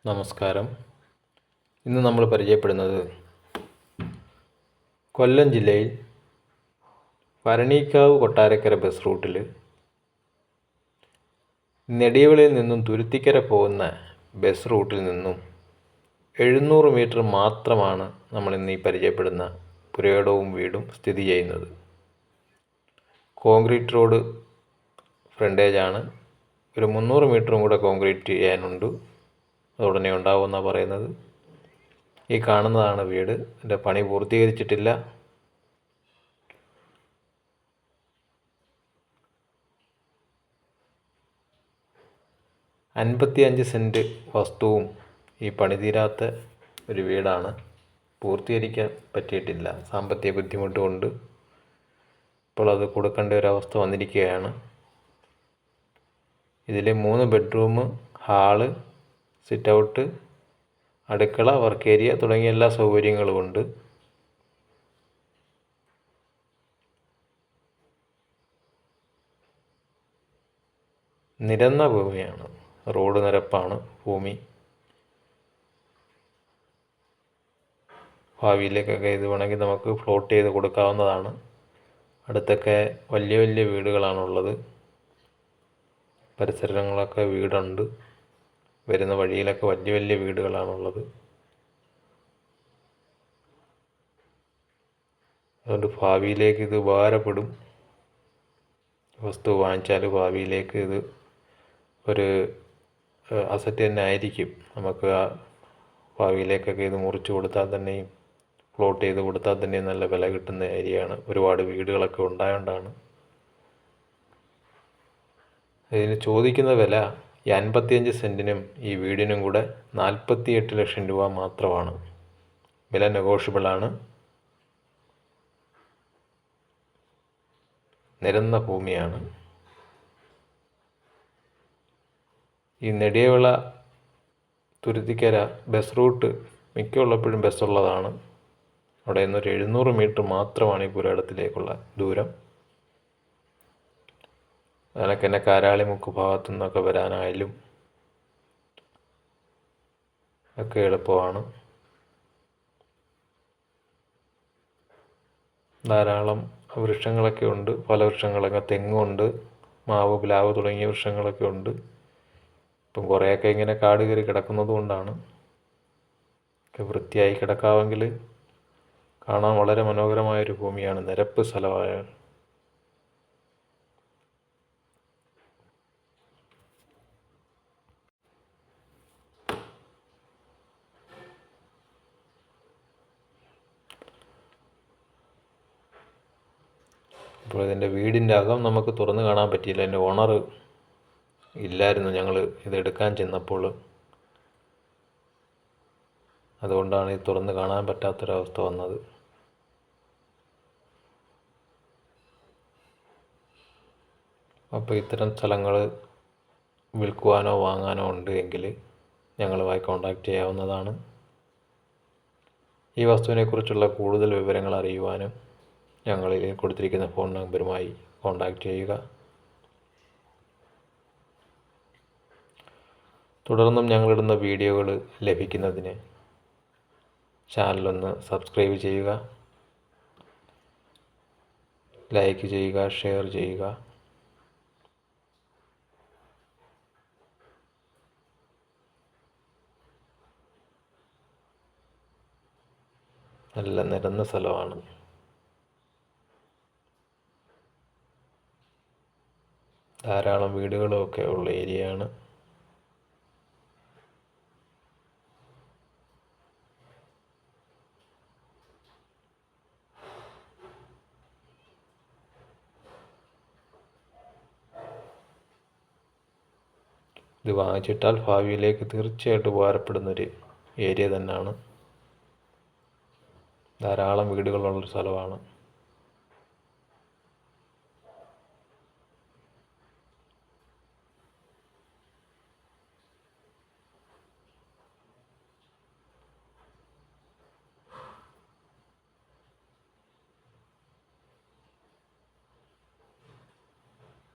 നമസ്കാരം. ഇന്ന് നമ്മൾ പരിചയപ്പെടുന്നത് കൊല്ലം ജില്ലയിൽ ഭരണിക്കാവ് കൊട്ടാരക്കര ബസ് റൂട്ടിൽ നെടിയവിളയിൽ നിന്നും തുരുത്തിക്കര പോകുന്ന ബസ് റൂട്ടിൽ നിന്നും 700 മീറ്റർ മാത്രമാണ് നമ്മളിന്ന് ഈ പരിചയപ്പെടുന്ന പുരയിടവും വീടും സ്ഥിതി ചെയ്യുന്നത്. കോൺക്രീറ്റ് റോഡ് ഫ്രണ്ടേജാണ്. ഒരു 300 മീറ്ററും കൂടെ കോൺക്രീറ്റ് ചെയ്യാനുണ്ട്. അതുടനെ ഉണ്ടാവുമെന്നാണ് പറയുന്നത്. ഈ കാണുന്നതാണ് വീട്. എൻ്റെ പണി പൂർത്തീകരിച്ചിട്ടില്ല. അൻപത്തിയഞ്ച് സെൻറ്റ് വസ്തുവും ഈ പണി തീരാത്ത ഒരു വീടാണ്. പൂർത്തീകരിക്കാൻ പറ്റിയിട്ടില്ല. സാമ്പത്തിക ബുദ്ധിമുട്ട് കൊണ്ട് ഇപ്പോൾ അത് കൊടുക്കേണ്ട ഒരവസ്ഥ വന്നിരിക്കുകയാണ്. ഇതിൽ 3 ബെഡ്റൂം, ഹാള്, സിറ്റ് ഔട്ട്, അടുക്കള, വർക്ക് ഏരിയ തുടങ്ങിയ എല്ലാ സൗകര്യങ്ങളും ഉണ്ട്. നിരന്ന ഭൂമിയാണ്. റോഡ് നിരപ്പാണ് ഭൂമി. ഭാവിയിലേക്കൊക്കെ ഇത് വേണമെങ്കിൽ നമുക്ക് ഫ്ലോട്ട് ചെയ്ത് കൊടുക്കാവുന്നതാണ്. അടുത്തൊക്കെ വലിയ വലിയ വീടുകളാണുള്ളത്. പരിസരങ്ങളൊക്കെ വീടുണ്ട്. വരുന്ന വഴിയിലൊക്കെ വലിയ വലിയ വീടുകളാണുള്ളത്. അതുകൊണ്ട് ഭാവിയിലേക്ക് ഇത് ഉപകാരപ്പെടും. വസ്തു വാങ്ങിച്ചാൽ ഭാവിയിലേക്ക് ഇത് ഒരു അസറ്റ് തന്നെ ആയിരിക്കും. നമുക്ക് ആ ഭാവിയിലേക്കൊക്കെ ഇത് മുറിച്ച് കൊടുത്താൽ തന്നെയും പ്ലോട്ട് ചെയ്ത് കൊടുത്താൽ തന്നെയും നല്ല വില കിട്ടുന്ന ഏരിയയാണ്. ഒരുപാട് വീടുകളൊക്കെ ഉണ്ടായതുകൊണ്ടാണ്. ഇതിന് ചോദിക്കുന്ന വില ഈ 55 സെൻറ്റിനും ഈ വീടിനും കൂടെ 48 ലക്ഷം രൂപ മാത്രമാണ്. വില നെഗോഷ്യബിളാണ്. നിരന്ന ഭൂമിയാണ്. ഈ നെടിയവിള തുരുത്തിക്കര ബസ് റൂട്ട് മിക്കുള്ളപ്പോഴും ബസ്സുള്ളതാണ്. അവിടെ നിന്നൊരു 700 മീറ്റർ മാത്രമാണ് ഈ പുരയിടത്തിലേക്കുള്ള ദൂരം. അതിനൊക്കെ തന്നെ കാരാളിമുക്ക് ഭാഗത്തു നിന്നൊക്കെ വരാനായാലും ഒക്കെ എളുപ്പമാണ്. ധാരാളം വൃക്ഷങ്ങളൊക്കെ ഉണ്ട്. ഫലവൃക്ഷങ്ങളൊക്കെ, തെങ്ങുണ്ട്, മാവ്, പ്ലാവ് തുടങ്ങിയ വൃക്ഷങ്ങളൊക്കെ ഉണ്ട്. ഇപ്പം കുറേയൊക്കെ ഇങ്ങനെ കാട് കയറി കിടക്കുന്നത് കൊണ്ടാണ്. ഒക്കെ വൃത്തിയായി കിടക്കാമെങ്കിൽ കാണാൻ വളരെ മനോഹരമായൊരു ഭൂമിയാണ്. നിരപ്പ് സ്ഥലമായ അപ്പോൾ ഇതിൻ്റെ വീടിൻ്റെ അകം നമുക്ക് തുറന്ന് കാണാൻ പറ്റിയില്ല. എൻ്റെ ഓണർ ഇല്ലായിരുന്നു ഞങ്ങൾ ഇതെടുക്കാൻ ചെന്നപ്പോൾ. അതുകൊണ്ടാണ് ഇത് തുറന്ന് കാണാൻ പറ്റാത്തൊരവസ്ഥ വന്നത്. അപ്പോൾ ഇത്തരം സ്ഥലങ്ങൾ വിൽക്കുവാനോ വാങ്ങാനോ ഉണ്ട് എങ്കിൽ ഞങ്ങളുമായി കോൺടാക്റ്റ് ചെയ്യാവുന്നതാണ്. ഈ വസ്തുവിനെക്കുറിച്ചുള്ള കൂടുതൽ വിവരങ്ങൾ അറിയുവാനും ഞങ്ങളിൽ കൊടുത്തിരിക്കുന്ന ഫോൺ നമ്പറുമായി കോൺടാക്റ്റ് ചെയ്യുക. തുടർന്നും ഞങ്ങളിടുന്ന വീഡിയോകൾ ലഭിക്കുന്നതിന് ചാനലൊന്ന് സബ്സ്ക്രൈബ് ചെയ്യുക, ലൈക്ക് ചെയ്യുക, ഷെയർ ചെയ്യുക. നല്ല നിരന്ന സ്ഥലമാണ്. ധാരാളം വീടുകളൊക്കെ ഉള്ള ഏരിയയാണ്. ഇത് വാങ്ങിച്ചിട്ടാൽ ഭാവിയിലേക്ക് തീർച്ചയായിട്ടും ഉപകാരപ്പെടുന്നൊരു ഏരിയ തന്നെയാണ്. ധാരാളം വീടുകളുള്ളൊരു സ്ഥലമാണ്.